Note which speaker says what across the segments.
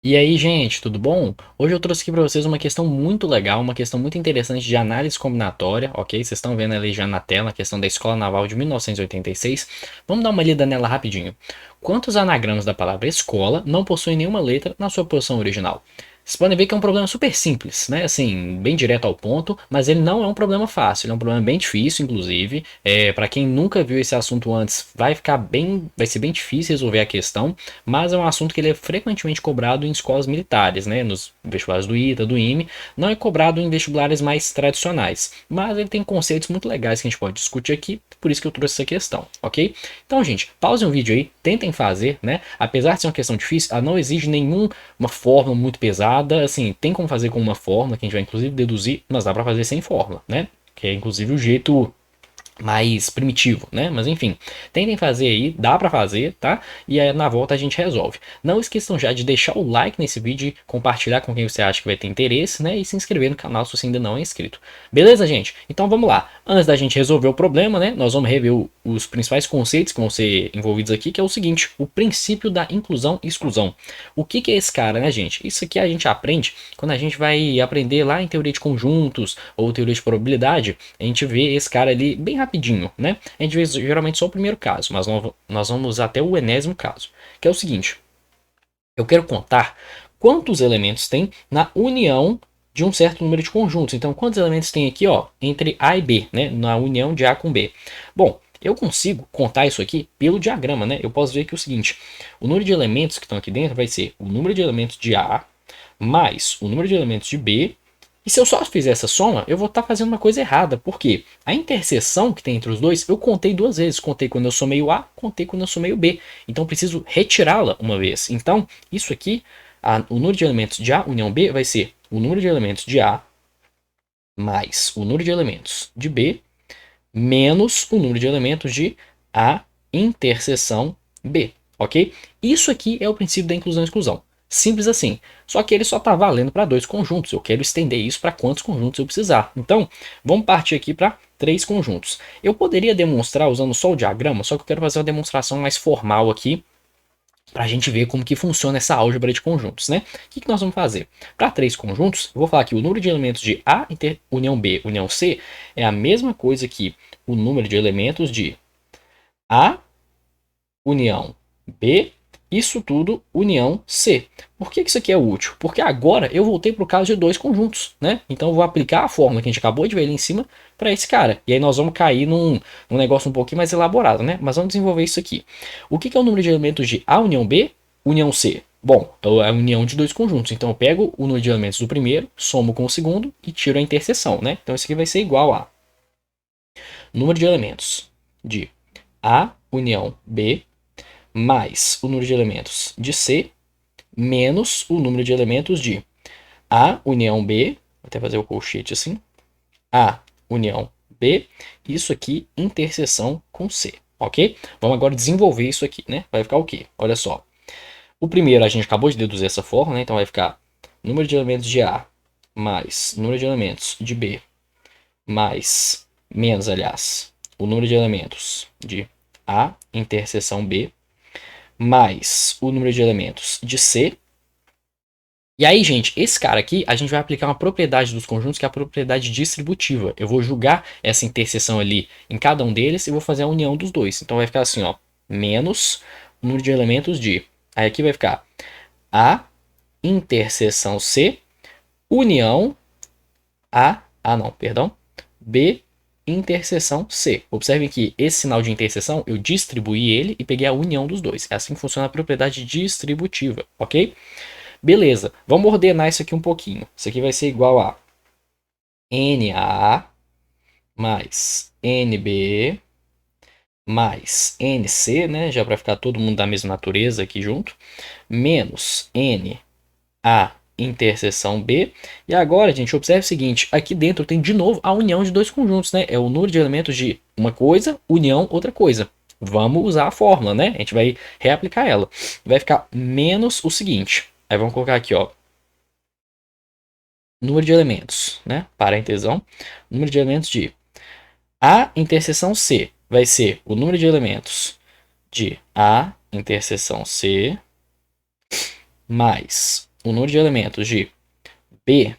Speaker 1: E aí, gente, tudo bom? Hoje eu trouxe aqui para vocês uma questão muito legal, uma questão muito interessante para vocês, uma questão muito legal, uma questão muito interessante de análise combinatória, ok? Vocês estão vendo ali já na tela a questão da Escola Naval de 1986. Vamos dar uma lida nela rapidinho. Quantos anagramas da palavra escola não possuem nenhuma letra na sua posição original? Vocês podem ver que é um problema super simples, né? Assim, bem direto ao ponto, mas ele não é um problema fácil, ele é um problema bem difícil, inclusive. Para quem nunca viu esse assunto antes, vai ser bem difícil resolver a questão, mas é um assunto que ele é frequentemente cobrado em escolas militares, né? Nos vestibulares do ITA, do IME, não é cobrado em vestibulares mais tradicionais, mas ele tem conceitos muito legais que a gente pode discutir aqui, por isso que eu trouxe essa questão, ok? Então, gente, pausem o vídeo aí, tentem fazer, né? Apesar de ser uma questão difícil, ela não exige nenhuma fórmula muito pesada, assim, tem como fazer com uma fórmula, que a gente vai inclusive deduzir, mas dá para fazer sem fórmula, né? Que é inclusive o jeito mais primitivo, né? Mas enfim, tentem fazer aí, dá pra fazer, tá? E aí na volta a gente resolve. Não esqueçam já de deixar o like nesse vídeo, compartilhar com quem você acha que vai ter interesse, né? E se inscrever no canal se você ainda não é inscrito. Beleza, gente? Então vamos lá. Antes da gente resolver o problema, né? Nós vamos rever os principais conceitos que vão ser envolvidos aqui, que é o seguinte: o princípio da inclusão e exclusão. O que é esse cara, né, gente? Isso aqui a gente aprende quando a gente vai aprender lá em teoria de conjuntos ou teoria de probabilidade. A gente vê esse cara ali bem rapidinho, né? A gente vê geralmente só o primeiro caso, mas nós vamos até o enésimo caso, que é o seguinte: eu quero contar quantos elementos tem na união de um certo número de conjuntos. Então, quantos elementos tem aqui, ó, entre A e B, né? Na união de A com B. Bom, eu consigo contar isso aqui pelo diagrama, né? Eu posso ver que é o seguinte: o número de elementos que estão aqui dentro vai ser o número de elementos de A mais o número de elementos de B. E se eu só fizer essa soma, eu vou estar fazendo uma coisa errada, porque a interseção que tem entre os dois, eu contei duas vezes. Contei quando eu somei o A, contei quando eu somei o B. Então eu preciso retirá-la uma vez. Então, isso aqui, o número de elementos de A união B vai ser o número de elementos de A mais o número de elementos de B menos o número de elementos de A interseção B, ok? Isso aqui é o princípio da inclusão e exclusão. Simples assim. Só que ele só está valendo para dois conjuntos. Eu quero estender isso para quantos conjuntos eu precisar. Então, vamos partir aqui para três conjuntos. Eu poderia demonstrar usando só o diagrama, só que eu quero fazer uma demonstração mais formal aqui para a gente ver como que funciona essa álgebra de conjuntos, né? O que nós vamos fazer? Para três conjuntos, eu vou falar que o número de elementos de A união B união C é a mesma coisa que o número de elementos de A união B, isso tudo união C. Por que isso aqui é útil? Porque agora eu voltei para o caso de dois conjuntos, né? Então eu vou aplicar a fórmula que a gente acabou de ver ali em cima para esse cara. E aí nós vamos cair num negócio um pouquinho mais elaborado, né? Mas vamos desenvolver isso aqui. O que é o número de elementos de A união B, união C? Bom, é a união de dois conjuntos. Então eu pego o número de elementos do primeiro, somo com o segundo e tiro a interseção, né? Então isso aqui vai ser igual a número de elementos de A união B mais o número de elementos de C menos o número de elementos de A união B, vou até fazer o colchete assim, A união B, isso aqui interseção com C, ok? Vamos agora desenvolver isso aqui, né? Vai ficar o quê? Olha só. O primeiro a gente acabou de deduzir essa forma, né? Então vai ficar número de elementos de A mais número de elementos de B mais, menos aliás, o número de elementos de A interseção B mais o número de elementos de C. E aí, gente, esse cara aqui, a gente vai aplicar uma propriedade dos conjuntos, que é a propriedade distributiva. Eu vou julgar essa interseção ali em cada um deles e vou fazer a união dos dois. Então vai ficar assim, ó, menos o número de elementos de... Aí aqui vai ficar A interseção C, união não, perdão, B interseção C. Observem que esse sinal de interseção, eu distribuí ele e peguei a união dos dois. É assim que funciona a propriedade distributiva, ok? Beleza, vamos ordenar isso aqui um pouquinho. Isso aqui vai ser igual a NA mais NB mais NC, né? Já para ficar todo mundo da mesma natureza aqui junto, menos NA interseção B. E agora, gente, observe o seguinte: aqui dentro tem de novo a união de dois conjuntos, né? É o número de elementos de uma coisa, união, outra coisa. Vamos usar a fórmula, né? A gente vai reaplicar ela. Vai ficar menos o seguinte. Aí vamos colocar aqui, ó, número de elementos, né? Parentesão, número de elementos de A interseção C vai ser o número de elementos de A interseção C mais o número de elementos de B,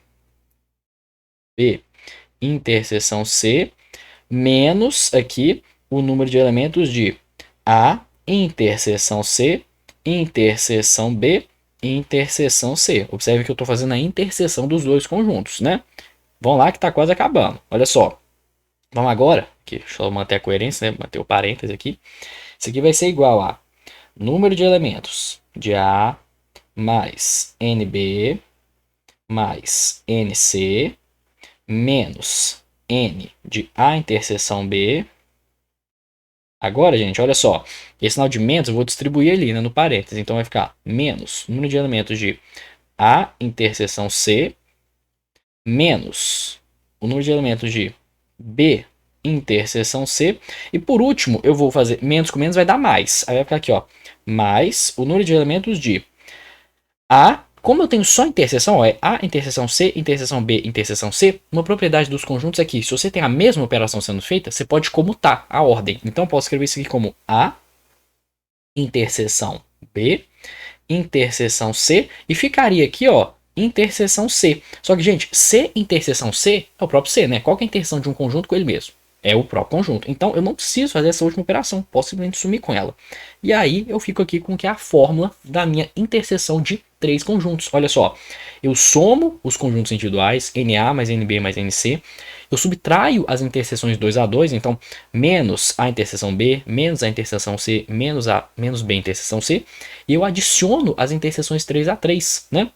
Speaker 1: interseção C, menos aqui o número de elementos de A, interseção C, interseção B, interseção C. Observe que eu estou fazendo a interseção dos dois conjuntos, né? Vamos lá que está quase acabando. Olha só. Vamos agora, aqui, deixa eu manter a coerência, né? Manter o parêntese aqui. Isso aqui vai ser igual a número de elementos de A mais NB mais NC menos N de A interseção B. Agora, gente, olha só. Esse sinal de menos eu vou distribuir ali, né, no parênteses. Então vai ficar menos número de elementos de A interseção C menos o número de elementos de B interseção C. E por último, eu vou fazer menos com menos vai dar mais. Aí vai ficar aqui, ó, mais o número de elementos de A. Como eu tenho só interseção, ó, é A interseção C, interseção B, interseção C, uma propriedade dos conjuntos é que se você tem a mesma operação sendo feita, você pode comutar a ordem. Então eu posso escrever isso aqui como A interseção B, interseção C, e ficaria aqui, ó, interseção C. Só que, gente, C interseção C é o próprio C, né? Qual que é a interseção de um conjunto com ele mesmo? É o próprio conjunto. Então, eu não preciso fazer essa última operação. Posso simplesmente sumir com ela. E aí, eu fico aqui com que é a fórmula da minha interseção de três conjuntos. Olha só. Eu somo os conjuntos individuais, NA mais NB mais NC. Eu subtraio as interseções 2 a 2. Então, menos a interseção B, menos a interseção C, menos B interseção C. E eu adiciono as interseções 3 a 3, né?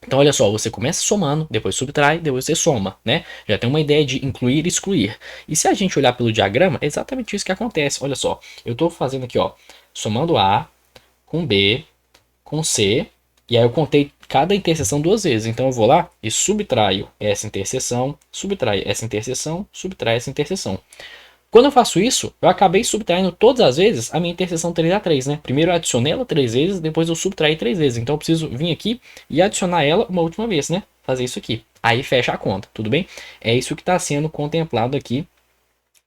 Speaker 1: Então, olha só, você começa somando, depois subtrai, depois você soma, né? Já tem uma ideia de incluir e excluir. E se a gente olhar pelo diagrama, é exatamente isso que acontece. Olha só, eu estou fazendo aqui, ó, somando A com B com C, e aí eu contei cada interseção duas vezes. Então, eu vou lá e subtraio essa interseção, subtraio essa interseção, subtraio essa interseção. Quando eu faço isso, eu acabei subtraindo todas as vezes a minha interseção 3 a 3, né? Primeiro eu adicionei ela 3 vezes, depois eu subtraí 3 vezes. Então eu preciso vir aqui e adicionar ela uma última vez, né? Fazer isso aqui. Aí fecha a conta, tudo bem? É isso que está sendo contemplado aqui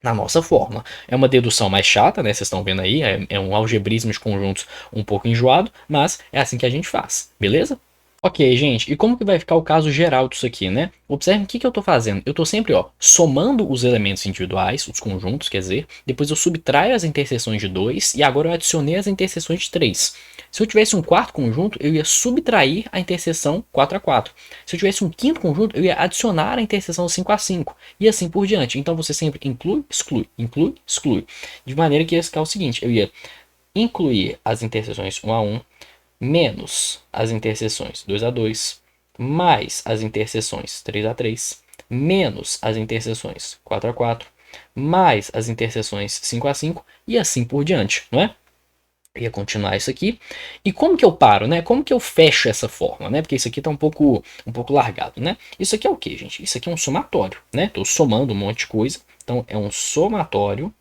Speaker 1: na nossa fórmula. É uma dedução mais chata, né? Vocês estão vendo aí, é um algebrismo de conjuntos um pouco enjoado, mas é assim que a gente faz, beleza? Ok, gente, e como que vai ficar o caso geral disso aqui, né? Observe o que eu estou fazendo. Eu estou sempre, ó, somando os elementos individuais, os conjuntos, quer dizer, depois eu subtraio as interseções de 2 e agora eu adicionei as interseções de 3. Se eu tivesse um quarto conjunto, eu ia subtrair a interseção 4 a 4. Se eu tivesse um quinto conjunto, eu ia adicionar a interseção 5 a 5 e assim por diante. Então você sempre inclui, exclui, inclui, exclui. De maneira que ia ficar o seguinte, eu ia incluir as interseções 1 a 1, menos as interseções 2 a 2, mais as interseções 3 a 3, menos as interseções 4 a 4, mais as interseções 5 a 5 e assim por diante, não é? Eu ia continuar isso aqui. E como que eu paro, né? Como que eu fecho essa forma, né? Porque isso aqui tá um pouco largado, né? Isso aqui é o que, gente? Isso aqui é um somatório, né? Estou somando um monte de coisa. Então, é um somatório.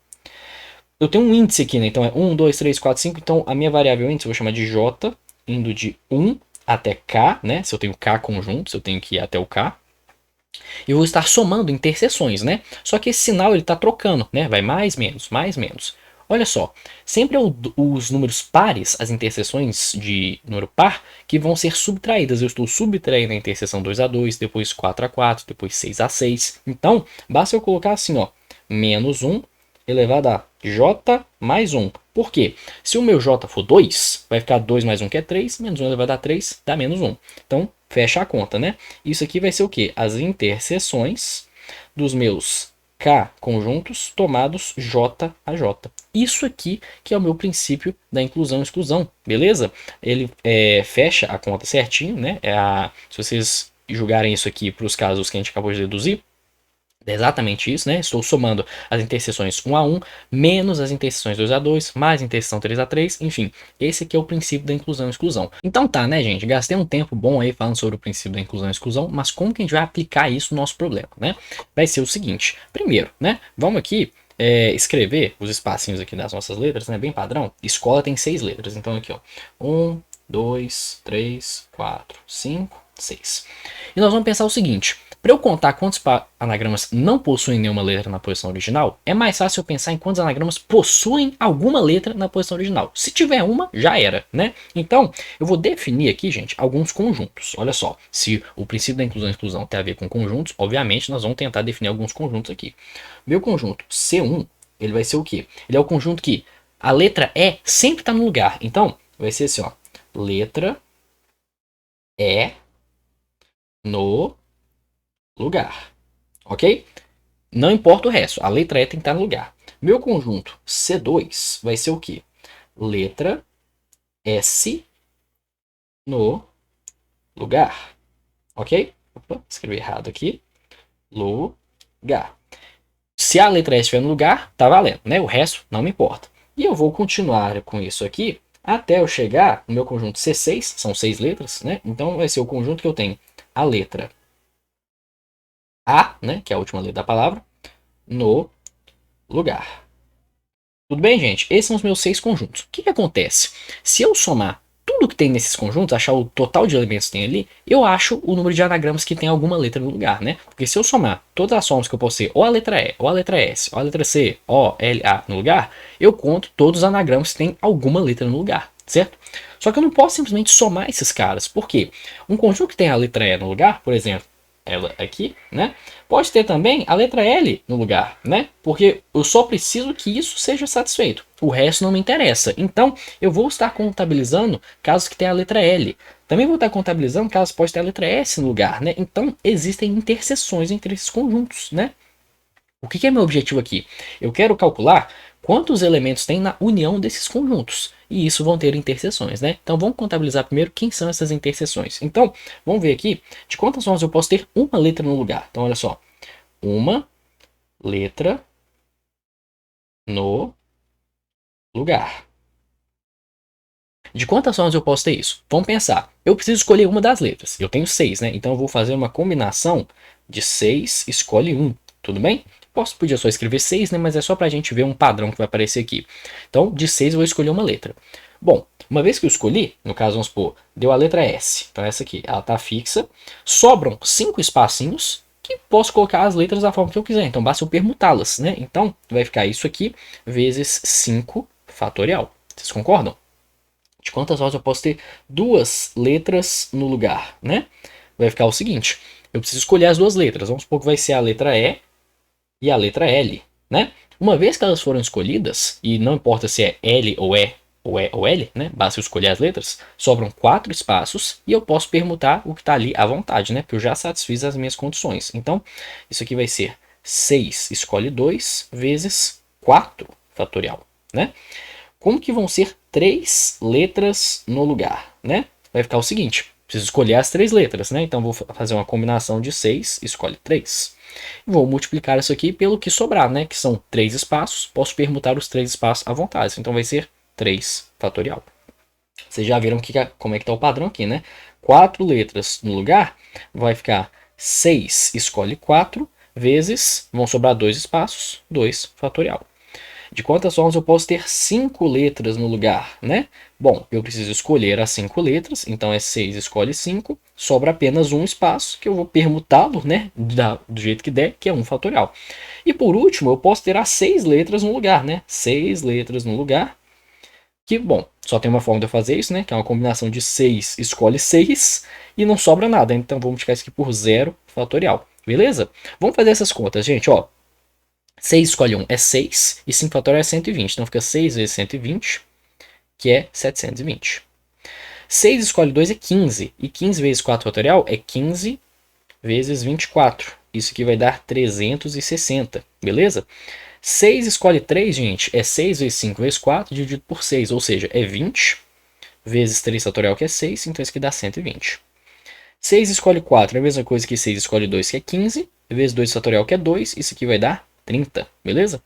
Speaker 1: Eu tenho um índice aqui, né? Então, é 1, 2, 3, 4, 5. Então, a minha variável índice eu vou chamar de J, indo de 1 até K, né? Se eu tenho K conjuntos, eu tenho que ir até o K. E eu vou estar somando interseções, né? Só que esse sinal ele está trocando, né? Vai mais, menos, mais, menos. Olha só, sempre é os números pares, as interseções de número par, que vão ser subtraídas. Eu estou subtraindo a interseção 2 a 2, depois 4 a 4, depois 6 a 6. Então, basta eu colocar assim, ó, menos 1 elevado a j mais 1. Por quê? Se o meu j for 2, vai ficar 2 mais 1 que é 3, menos 1 elevado a 3 dá menos 1. Então, fecha a conta, né? Isso aqui vai ser o quê? As interseções dos meus K conjuntos tomados J a J. Isso aqui que é o meu princípio da inclusão e exclusão, beleza? Ele fecha a conta certinho, né? Se vocês julgarem isso aqui para os casos que a gente acabou de deduzir, é exatamente isso, né? Estou somando as interseções 1 a 1, menos as interseções 2 a 2, mais a interseção 3 a 3, enfim. Esse aqui é o princípio da inclusão e exclusão. Então tá, né, gente? Gastei um tempo bom aí falando sobre o princípio da inclusão e exclusão, mas como que a gente vai aplicar isso no nosso problema, né? Vai ser o seguinte. Primeiro, né? Vamos aqui escrever os espacinhos aqui das nossas letras, né? Bem padrão. Escola tem 6 letras, então aqui, ó. 1, 2, 3, 4, 5, 6. E nós vamos pensar o seguinte. Para eu contar quantos anagramas não possuem nenhuma letra na posição original, é mais fácil eu pensar em quantos anagramas possuem alguma letra na posição original. Se tiver uma, já era, né? Então, eu vou definir aqui, gente, alguns conjuntos. Olha só, se o princípio da inclusão e exclusão tem a ver com conjuntos, obviamente nós vamos tentar definir alguns conjuntos aqui. Meu conjunto C1, ele vai ser o quê? Ele é o conjunto que a letra E sempre está no lugar. Então, vai ser assim, ó. Letra E no lugar. Ok? Não importa o resto. A letra E tem que estar no lugar. Meu conjunto C2 vai ser o quê? Letra S no lugar. Ok? Opa, escrevi errado aqui. Lugar. Se a letra S estiver no lugar, tá valendo, né? O resto não me importa. E eu vou continuar com isso aqui até eu chegar no meu conjunto C6, são 6 letras, né? Então vai ser o conjunto que eu tenho a letra A, né? Que é a última letra da palavra, no lugar. Tudo bem, gente? Esses são os meus 6 conjuntos. O que, que acontece? Se eu somar tudo que tem nesses conjuntos, achar o total de elementos que tem ali, eu acho o número de anagramas que tem alguma letra no lugar, né? Porque se eu somar todas as formas que eu posso ter, ou a letra E, ou a letra S, ou a letra C, O, L, A no lugar, eu conto todos os anagramas que tem alguma letra no lugar, certo? Só que eu não posso simplesmente somar esses caras. Por quê? Um conjunto que tem a letra E no lugar, por exemplo, ela aqui, né? Pode ter também a letra L no lugar, né? Porque eu só preciso que isso seja satisfeito. O resto não me interessa. Então, eu vou estar contabilizando casos que tem a letra L. Também vou estar contabilizando casos que pode ter a letra S no lugar, né? Então, existem interseções entre esses conjuntos, né? O que é meu objetivo aqui? Eu quero calcular quantos elementos tem na união desses conjuntos. E isso vão ter interseções, né? Então vamos contabilizar primeiro quem são essas interseções. Então, vamos ver aqui de quantas formas eu posso ter uma letra no lugar. Então, olha só. Uma letra no lugar. De quantas formas eu posso ter isso? Vamos pensar. Eu preciso escolher uma das letras. Eu tenho 6, né? Então eu vou fazer uma combinação de 6, escolhe um. Tudo bem? Podia só escrever 6, né? Mas é só para a gente ver um padrão que vai aparecer aqui. Então, de 6 eu vou escolher uma letra. Bom, uma vez que eu escolhi, no caso, vamos supor, deu a letra S. Então essa aqui, ela está fixa. Sobram 5 espacinhos que posso colocar as letras da forma que eu quiser. Então basta eu permutá-las, né? Então vai ficar isso aqui vezes 5 fatorial. Vocês concordam? De quantas formas eu posso ter duas letras no lugar, né? Vai ficar o seguinte, eu preciso escolher as duas letras. Vamos supor que vai ser a letra E e a letra L, né? Uma vez que elas foram escolhidas, e não importa se é L ou E ou E ou L, né? Basta eu escolher as letras, sobram 4 espaços e eu posso permutar o que está ali à vontade, né? Porque eu já satisfiz as minhas condições. Então, isso aqui vai ser 6, escolhe 2, vezes 4 fatorial, né? Como que vão ser 3 letras no lugar, né? Vai ficar o seguinte, preciso escolher as 3 letras, né? Então vou fazer uma combinação de 6, escolhe 3. Vou multiplicar isso aqui pelo que sobrar, né? Que são 3 espaços, posso permutar os 3 espaços à vontade. Então vai ser 3 fatorial. Vocês já viram como é que está o padrão aqui, né? 4 letras no lugar, vai ficar 6, escolhe 4, vezes, vão sobrar 2 espaços, 2 fatorial. De quantas formas eu posso ter 5 letras no lugar, né? Bom, eu preciso escolher as 5 letras, então é 6, escolhe 5, sobra apenas um espaço, que eu vou permutá-lo, né? Do jeito que der, que é 1 fatorial. E por último, eu posso ter as 6 letras no lugar, né? 6 letras no lugar, que, bom, só tem uma forma de eu fazer isso, né? Que é uma combinação de 6, escolhe 6, e não sobra nada, então vou multiplicar isso aqui por 0 fatorial, beleza? Vamos fazer essas contas, gente, ó. 6 escolhe 1 é 6 e 5 fatorial é 120. Então fica 6 vezes 120, que é 720. 6 escolhe 2 é 15. E 15 vezes 4 fatorial é 15 vezes 24. Isso aqui vai dar 360, beleza? 6 escolhe 3, gente, é 6 vezes 5 vezes 4 dividido por 6. Ou seja, é 20 vezes 3 fatorial, que é 6. Então isso aqui dá 120. 6 escolhe 4 é a mesma coisa que 6 escolhe 2, que é 15. Vezes 2 fatorial, que é 2. Isso aqui vai dar 30, beleza?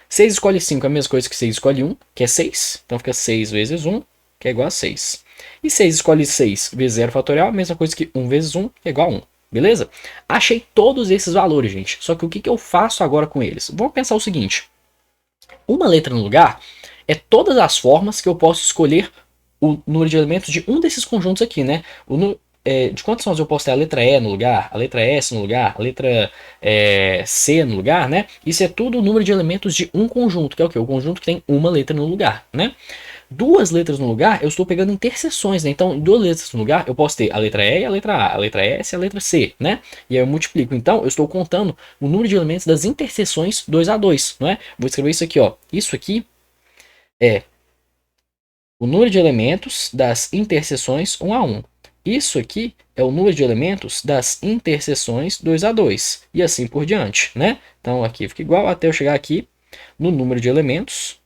Speaker 1: 6 escolhe 5 é a mesma coisa que 6 escolhe 1, que é 6. Então fica 6 vezes 1, que é igual a 6. E 6 escolhe 6 vezes 0 fatorial, a mesma coisa que 1 vezes 1, que é igual a 1. Beleza? Achei todos esses valores, gente. Só que o que eu faço agora com eles? Vamos pensar o seguinte. Uma letra no lugar é todas as formas que eu posso escolher o número de elementos de um desses conjuntos aqui, né? de quantas formas eu posso ter a letra E no lugar, a letra S no lugar, a letra C no lugar, né? Isso é tudo o número de elementos de um conjunto, que é o quê? O conjunto que tem uma letra no lugar, né? Duas letras no lugar, eu estou pegando interseções, né? Então, duas letras no lugar, eu posso ter a letra E e a letra A, a letra S e a letra C, né? E aí eu multiplico. Então, eu estou contando o número de elementos das interseções 2 a 2, não é? Vou escrever isso aqui, ó. Isso aqui é o número de elementos das interseções 1 a 1. Isso aqui é o número de elementos das interseções 2 a 2. E assim por diante, né? Então, aqui fica igual até eu chegar aqui no número de elementos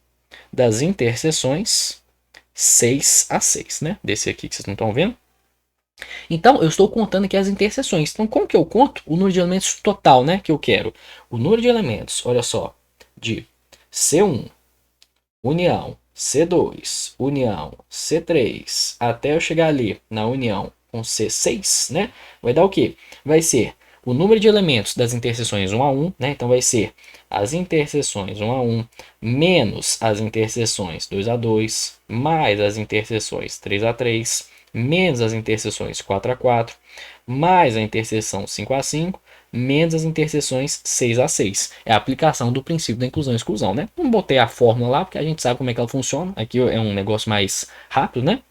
Speaker 1: das interseções 6 a 6, né? Desse aqui que vocês não estão vendo. Então, eu estou contando aqui as interseções. Então, como que eu conto o número de elementos total, né? Que eu quero. O número de elementos, olha só, de C1, união, C2, união, C3, até eu chegar ali na união com C6, né? Vai dar o quê? Vai ser o número de elementos das interseções 1 a 1, né? Então vai ser as interseções 1 a 1 menos as interseções 2 a 2, mais as interseções 3 a 3, menos as interseções 4 a 4, mais a interseção 5 a 5, menos as interseções 6 a 6. É a aplicação do princípio da inclusão e exclusão, né? Não botei a fórmula lá, porque a gente sabe como é que ela funciona. Aqui é um negócio mais rápido, né?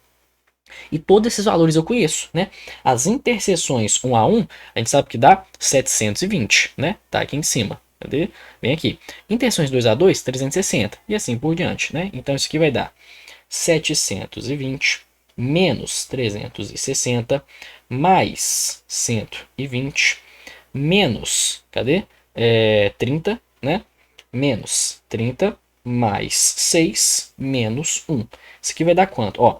Speaker 1: E todos esses valores eu conheço, né? As interseções 1 a 1, a gente sabe que dá 720, né? Tá aqui em cima. Cadê? Vem aqui. Interseções 2 a 2, 360. E assim por diante, né? Então isso aqui vai dar 720 menos 360 mais 120 menos, cadê? 30, né? Menos 30 mais 6 menos 1. Isso aqui vai dar quanto? Ó,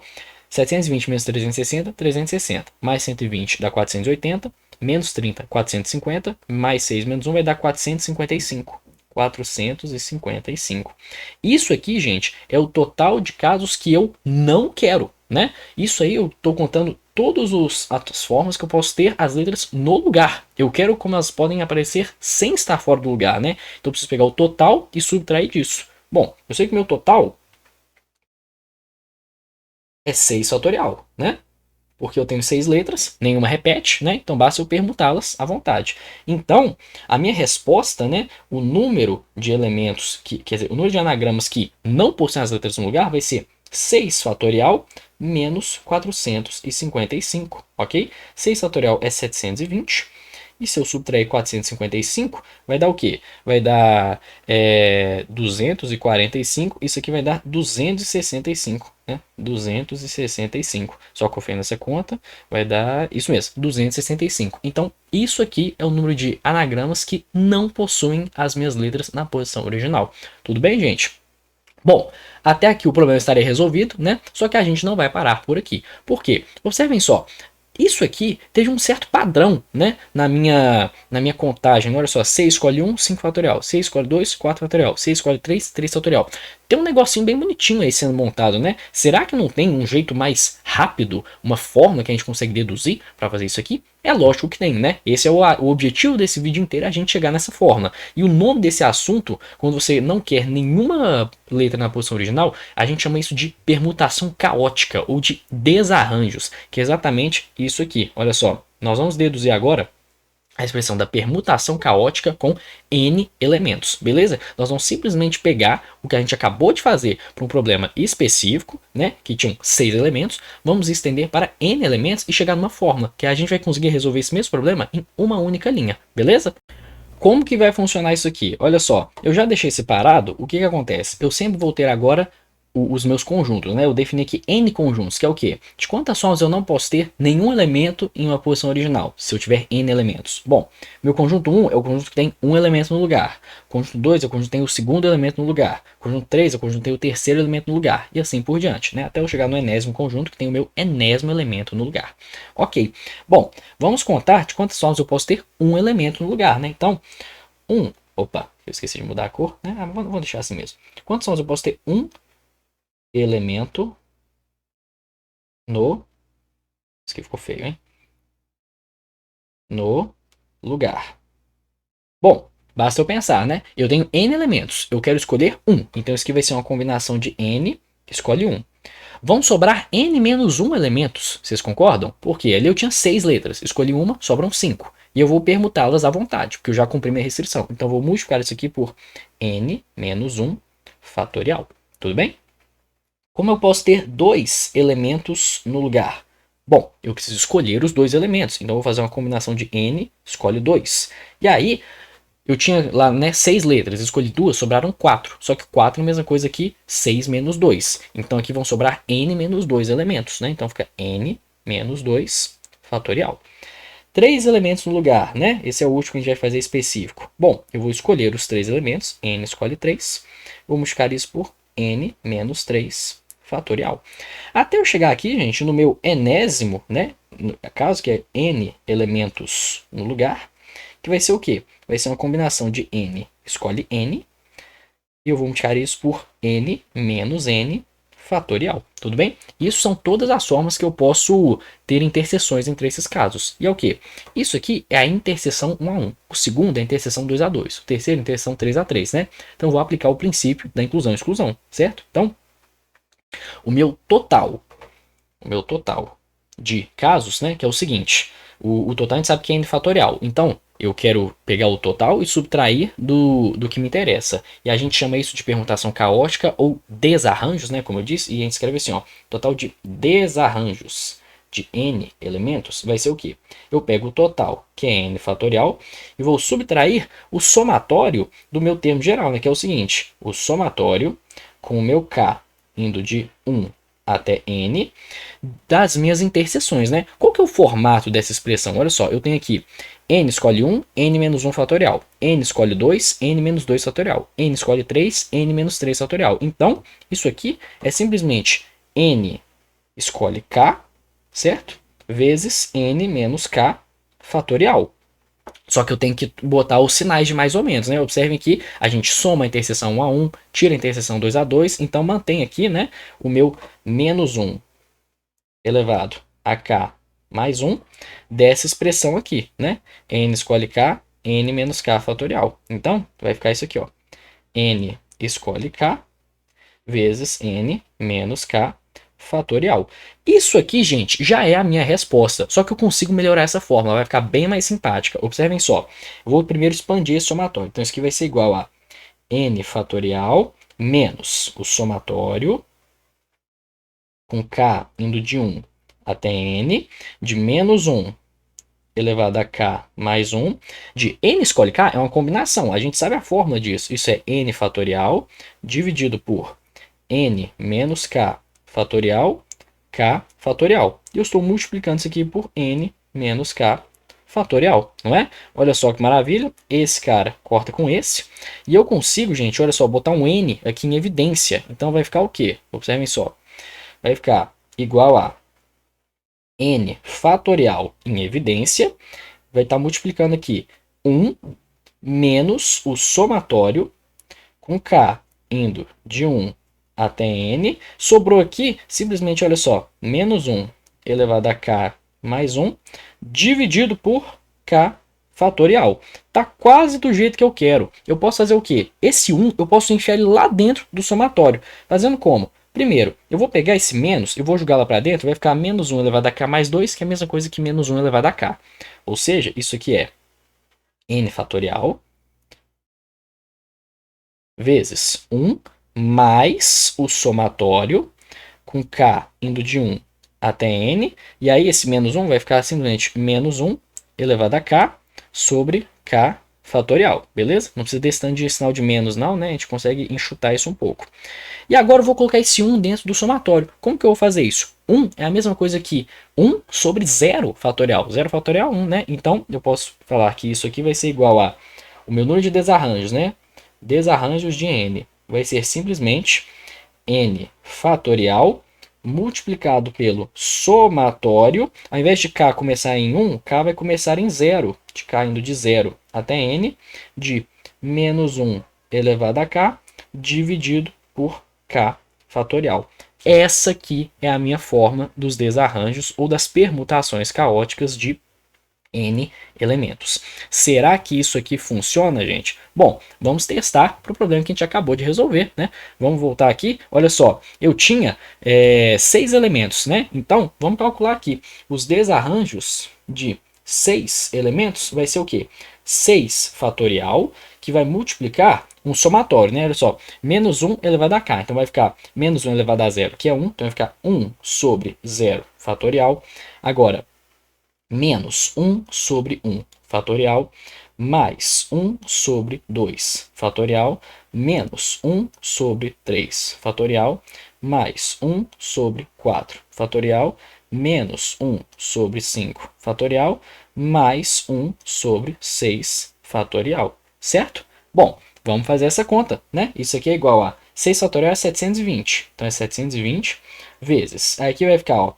Speaker 1: 720 menos 360, 360. Mais 120 dá 480. Menos 30, 450. Mais 6 menos 1 vai dar 455. 455. Isso aqui, gente, é o total de casos que eu não quero, né? Isso aí eu estou contando todas as formas que eu posso ter as letras no lugar. Eu quero como elas podem aparecer sem estar fora do lugar, né? Então eu preciso pegar o total e subtrair disso. Bom, eu sei que meu total é 6 fatorial, né? Porque eu tenho 6 letras, nenhuma repete, né? Então basta eu permutá-las à vontade. Então, a minha resposta, né? O número de elementos, quer dizer, o número de anagramas que não possuem as letras no lugar vai ser 6 fatorial menos 455, ok? 6 fatorial é 720. E se eu subtrair 455, vai dar o quê? Vai dar 245. Isso aqui vai dar 265, né? 265. Só que eu fiz nessa conta, vai dar isso mesmo, 265. Então, isso aqui é o número de anagramas que não possuem as minhas letras na posição original. Tudo bem, gente? Bom, até aqui o problema estaria resolvido, né? Só que a gente não vai parar por aqui. Por quê? Observem só. Isso aqui teve um certo padrão, né? Na minha contagem. Olha só, 6 escolhe 1, 5 fatorial. 6 escolhe 2, 4 fatorial. 6 escolhe 3, 3 fatorial. Tem um negocinho bem bonitinho aí sendo montado, né? Será que não tem um jeito mais rápido, uma forma que a gente consegue deduzir para fazer isso aqui? É lógico que tem, né? Esse é o objetivo desse vídeo inteiro, é a gente chegar nessa forma. E o nome desse assunto, quando você não quer nenhuma letra na posição original, a gente chama isso de permutação caótica ou de desarranjos, que é exatamente isso aqui. Olha só, nós vamos deduzir agora a expressão da permutação caótica com n elementos, beleza? Nós vamos simplesmente pegar o que a gente acabou de fazer para um problema específico, né, que tinha 6 elementos, vamos estender para n elementos e chegar numa fórmula, que a gente vai conseguir resolver esse mesmo problema em uma única linha, beleza? Como que vai funcionar isso aqui? Olha só, eu já deixei separado, o que que acontece? Eu sempre vou ter agora os meus conjuntos, né? Eu defini aqui n conjuntos, que é o quê? De quantas formas eu não posso ter nenhum elemento em uma posição original, se eu tiver n elementos? Bom, meu conjunto 1 é o conjunto que tem um elemento no lugar. O conjunto 2 é o conjunto que tem o segundo elemento no lugar. O conjunto 3 é o conjunto que tem o terceiro elemento no lugar. E assim por diante, né? Até eu chegar no enésimo conjunto, que tem o meu enésimo elemento no lugar. Ok. Bom, vamos contar de quantas formas eu posso ter um elemento no lugar, né? Então, opa, eu esqueci de mudar a cor, né? Vou deixar assim mesmo. Quantas formas eu posso ter um elemento no... Isso aqui ficou feio, hein? No lugar. Bom, basta eu pensar, né? Eu tenho n elementos, eu quero escolher um. Então isso aqui vai ser uma combinação de n, escolhe um. Vão sobrar n menos 1 elementos, vocês concordam? Porque ali eu tinha 6 letras, escolhi uma, sobram 5. E eu vou permutá-las à vontade, porque eu já cumpri minha restrição. Então eu vou multiplicar isso aqui por n menos 1 fatorial. Tudo bem? Como eu posso ter dois elementos no lugar? Bom, eu preciso escolher os dois elementos. Então eu vou fazer uma combinação de n, escolhe 2. E aí, eu tinha lá, né, 6 letras, escolhi duas, sobraram 4. Só que 4 é a mesma coisa que 6 menos 2. Então aqui vão sobrar n menos 2 elementos, né? Então fica n menos 2 fatorial. 3 elementos no lugar, né? Esse é o último que a gente vai fazer específico. Bom, eu vou escolher os 3 elementos, n escolhe 3. Vou multiplicar isso por n menos 3 fatorial. Até eu chegar aqui, gente, no meu enésimo, né? No caso que é n elementos no lugar, que vai ser o quê? Vai ser uma combinação de n, escolhe n, e eu vou multiplicar isso por n menos n fatorial, tudo bem? Isso são todas as formas que eu posso ter interseções entre esses casos. E é o quê? Isso aqui é a interseção 1 a 1. O segundo é a interseção 2 a 2. O terceiro é a interseção 3 a 3, né? Então eu vou aplicar o princípio da inclusão e exclusão, certo? Então, o meu total de casos, né, que é o seguinte, o total a gente sabe que é n fatorial, então eu quero pegar o total e subtrair do que me interessa, e a gente chama isso de permutação caótica ou desarranjos, né, como eu disse, e a gente escreve assim, ó, total de desarranjos de n elementos vai ser o quê? Eu pego o total, que é n fatorial, e vou subtrair o somatório do meu termo geral, né, que é o seguinte, o somatório com o meu k indo de 1 até n das minhas interseções, né? Qual que é o formato dessa expressão? Olha só, eu tenho aqui n escolhe 1, n menos 1 fatorial. N escolhe 2, n menos 2 fatorial. N escolhe 3, n menos 3 fatorial. Então, isso aqui é simplesmente n escolhe k, certo? Vezes n menos k fatorial. Só que eu tenho que botar os sinais de mais ou menos, né? Observem que a gente soma a interseção 1 a 1, tira a interseção 2 a 2, então mantém aqui, né, o meu menos 1 elevado a k mais 1 dessa expressão aqui, né? N escolhe k, n menos k fatorial. Então, vai ficar isso aqui, ó. N escolhe k vezes n menos k fatorial. Isso aqui, gente, já é a minha resposta. Só que eu consigo melhorar essa fórmula, vai ficar bem mais simpática. Observem só. Eu vou primeiro expandir esse somatório. Então, isso aqui vai ser igual a n fatorial menos o somatório com k indo de 1 até n, de menos 1 elevado a k mais 1, de n escolhe k é uma combinação. A gente sabe a fórmula disso. Isso é n fatorial dividido por n menos k fatorial, k fatorial. E eu estou multiplicando isso aqui por n menos k fatorial, não é? Olha só que maravilha. Esse cara corta com esse. E eu consigo, gente, olha só, botar um n aqui em evidência. Então vai ficar o quê? Observem só. Vai ficar igual a n fatorial em evidência. Vai estar multiplicando aqui 1 menos o somatório com k indo de 1 até n. Sobrou aqui, simplesmente, olha só, menos 1 elevado a k mais 1, dividido por k fatorial. Tá quase do jeito que eu quero. Eu posso fazer o quê? Esse 1 eu posso enfiar ele lá dentro do somatório. Fazendo como? Primeiro, eu vou pegar esse menos, eu vou jogar lá para dentro, vai ficar menos 1 elevado a k mais 2, que é a mesma coisa que menos 1 elevado a k. Ou seja, isso aqui é n fatorial vezes 1 mais o somatório com k indo de 1 até n. E aí esse menos 1 vai ficar simplesmente menos 1 elevado a k sobre k fatorial, beleza? Não precisa desse tanto de sinal de menos não, né? A gente consegue enxutar isso um pouco. E agora eu vou colocar esse 1 dentro do somatório. Como que eu vou fazer isso? 1 é a mesma coisa que 1 sobre 0 fatorial. 0 fatorial 1, né? Então eu posso falar que isso aqui vai ser igual a o meu número de desarranjos, né? Desarranjos de n vai ser simplesmente n fatorial multiplicado pelo somatório. Ao invés de k começar em 1, k vai começar em 0. De k indo de 0 até n, de menos 1 elevado a k, dividido por k fatorial. Essa aqui é a minha forma dos desarranjos ou das permutações caóticas de N elementos. Será que isso aqui funciona, gente? Bom, vamos testar para o problema que a gente acabou de resolver, né? Vamos voltar aqui. Olha só, eu tinha 6 elementos, né? Então, vamos calcular aqui. Os desarranjos de 6 elementos vai ser o quê? 6 fatorial, que vai multiplicar um somatório, né? Olha só, menos 1 elevado a k. Então, vai ficar menos 1 elevado a zero, que é 1. Então, vai ficar 1 sobre 0 fatorial. Agora, menos 1 sobre 1 fatorial, mais 1 sobre 2 fatorial, menos 1 sobre 3 fatorial, mais 1 sobre 4 fatorial, menos 1 sobre 5 fatorial, mais 1 sobre 6 fatorial, certo? Bom, vamos fazer essa conta, né? Isso aqui é igual a 6 fatorial é 720, então é 720 vezes, aí aqui vai ficar, ó,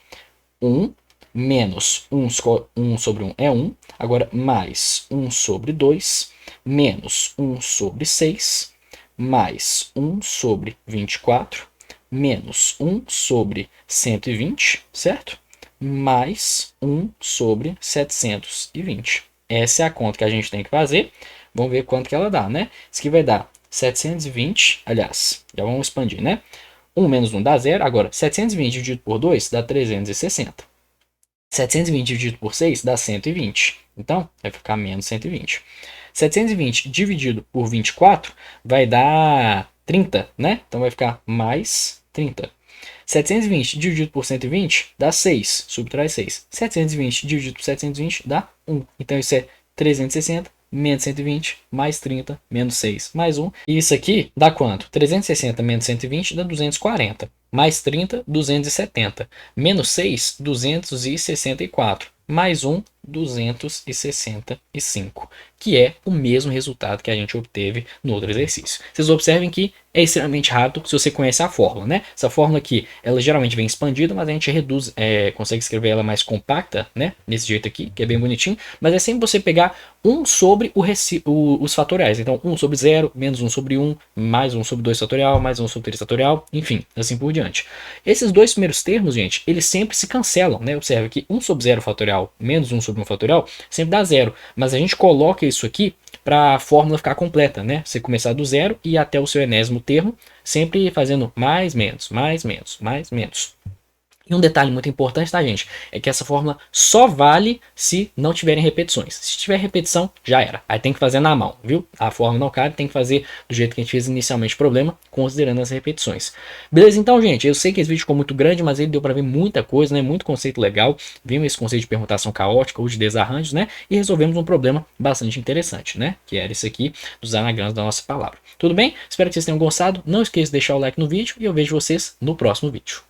Speaker 1: 1 menos 1 sobre 1 é 1. Agora, mais 1 sobre 2, menos 1 sobre 6, mais 1 sobre 24, menos 1 sobre 120, certo? Mais 1 sobre 720. Essa é a conta que a gente tem que fazer. Vamos ver quanto que ela dá, né? Isso aqui vai dar 720, aliás, já vamos expandir, né? 1 menos 1 dá 0. Agora, 720 dividido por 2 dá 360. 720 dividido por 6 dá 120. Então, vai ficar menos 120. 720 dividido por 24 vai dar 30, né? Então, vai ficar mais 30. 720 dividido por 120 dá 6. Subtrai 6. 720 dividido por 720 dá 1. Então, isso é 360 menos 120, mais 30, menos 6, mais 1. E isso aqui dá quanto? 360 menos 120 dá 240. Mais 30, 270. Menos 6, 264. Mais 1, 265. Que é o mesmo resultado que a gente obteve no outro exercício. Vocês observem que é extremamente rápido se você conhece a fórmula, né? Essa fórmula aqui, ela geralmente vem expandida, mas a gente reduz, consegue escrever ela mais compacta, né? Nesse jeito aqui, que é bem bonitinho. Mas é sempre você pegar 1 sobre os fatoriais. Então, 1 sobre 0, menos 1 sobre 1, mais 1 sobre 2 fatorial, mais 1 sobre 3 fatorial, enfim, assim por diante. Esses dois primeiros termos, gente, eles sempre se cancelam, né? Observe que 1 sobre 0 fatorial, menos 1 sobre 1 fatorial, sempre dá 0. Mas a gente coloca isso aqui para a fórmula ficar completa, né? Você começar do zero e ir até o seu enésimo termo, sempre fazendo mais, menos, mais, menos, mais, menos. E um detalhe muito importante, tá, gente? É que essa fórmula só vale se não tiverem repetições. Se tiver repetição, já era. Aí tem que fazer na mão, viu? A fórmula não cabe, tem que fazer do jeito que a gente fez inicialmente o problema, considerando as repetições. Beleza? Então, gente, eu sei que esse vídeo ficou muito grande, mas ele deu para ver muita coisa, né? Muito conceito legal. Vimos esse conceito de permutação caótica ou de desarranjos, né? E resolvemos um problema bastante interessante, né? Que era esse aqui dos anagramas da nossa palavra. Tudo bem? Espero que vocês tenham gostado. Não esqueça de deixar o like no vídeo e eu vejo vocês no próximo vídeo.